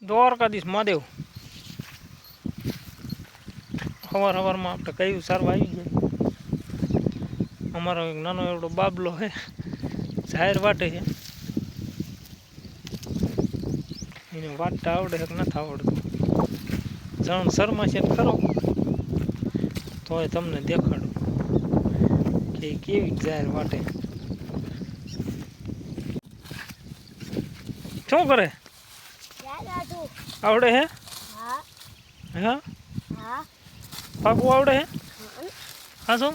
દ્વારકાધીશ મહાદેવ સવારમાં આપણે કયું સારવા આવી જાય. અમારો એક નાનો એવડો બાબલો છે, જાહેર વાટે છે. એને વાટતા આવડે કે નથી આવડતું. જણ શર્મા છે ખરો, તોય તમને દેખાડું કે કેવી જાહેર વાટે. શું કરે? આવડે હે? હા, પાકું આવડે હે? હા, શું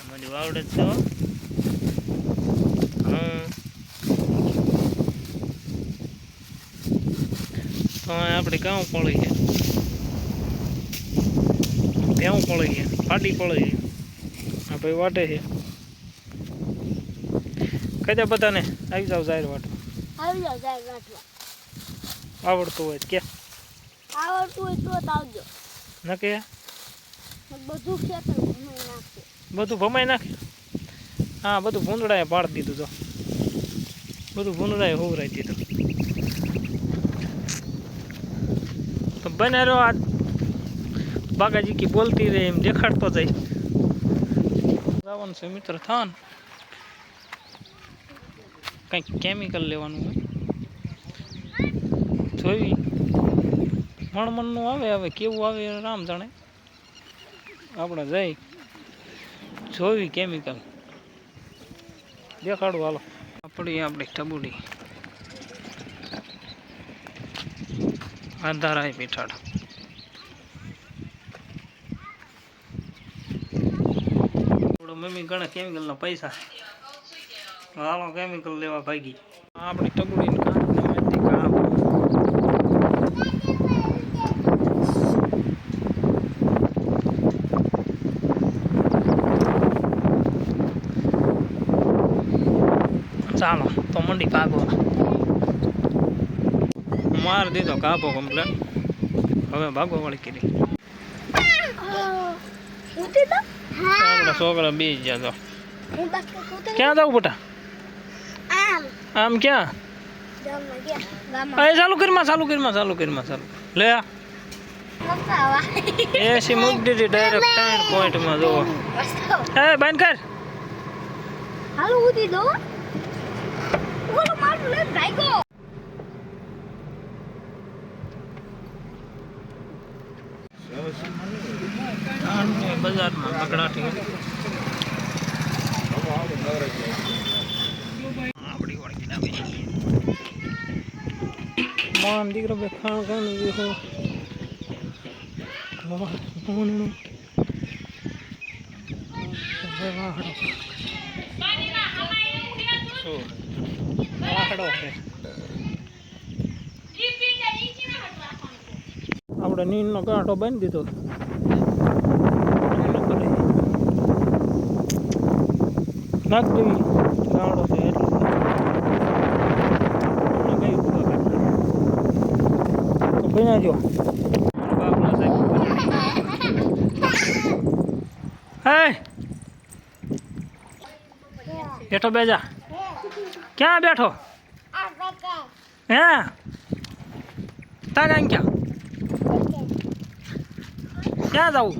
મને આવડે જ છે. તો આપણે ગાઉં પડી છે, ભેવું પડી છે, ફાટી પડી છે. આ ભાઈ વાટે છે. કદા બધાને આવી જાવ જાહેર વાટવા. આવી જાવ જાહેર વાટવા. આવડતું હોય કે આવડતું હોય તો આવજો. ન કે બધું ખેતર ભમાઈ નાખે. બધું ભમાઈ નાખે. હા, બધું ભૂંદડાએ પાડી દીધું. તો બધું ભૂંદડાએ હોવરાઈ દીધું. તો બને રહ્યો આ બાગાજી કી બોલતી રહે એમ દેખાડતો જાય. જવાનું છે મિત્ર થાન, કંઈક કેમિકલ લેવાનું જોઈ મણમણનું આવે. હવે કેવું આવે રામ જાણે. આપણે જઈ જોવી કેમિકલ દેખાડું. હાલો આપણી ટબુડી આધારાય પીઠાડ. મમ્મી ગણે કેમિકલના પૈસા. હાલો કેમિકલ લેવા ભાગી. આપણી ટબુડી ચાલો તો મંડી ભાગવા. માર દીધો કાપો કમ્પ્લેટ. હવે ભાગવા વાળી કરી. આપણા છોકરા બે ગયા. તો ક્યાં જાવ બેટા? આમ ક્યાં? ચાલુ કરીમાં લે. એસી મૂકી દીધી ડાયરેક્ટ 3 પોઈન્ટમાં. જોવો એ બંધ કર. હાલો ઉધી દો. ઓલો મારું લે ભાગો. બજારમાં પકડાટી આપણી વાળી આવી. મામ દીકરો બે ખાણ ખાનું દેખો. આપણે નીંદનો કાંઠો બાંધી દીધો. નાખ દેવી ગાવડો છે એટલે બનાવજો. હે બેઠો બેજા. ક્યાં બેઠો? હે તારા ક્યાં જવું?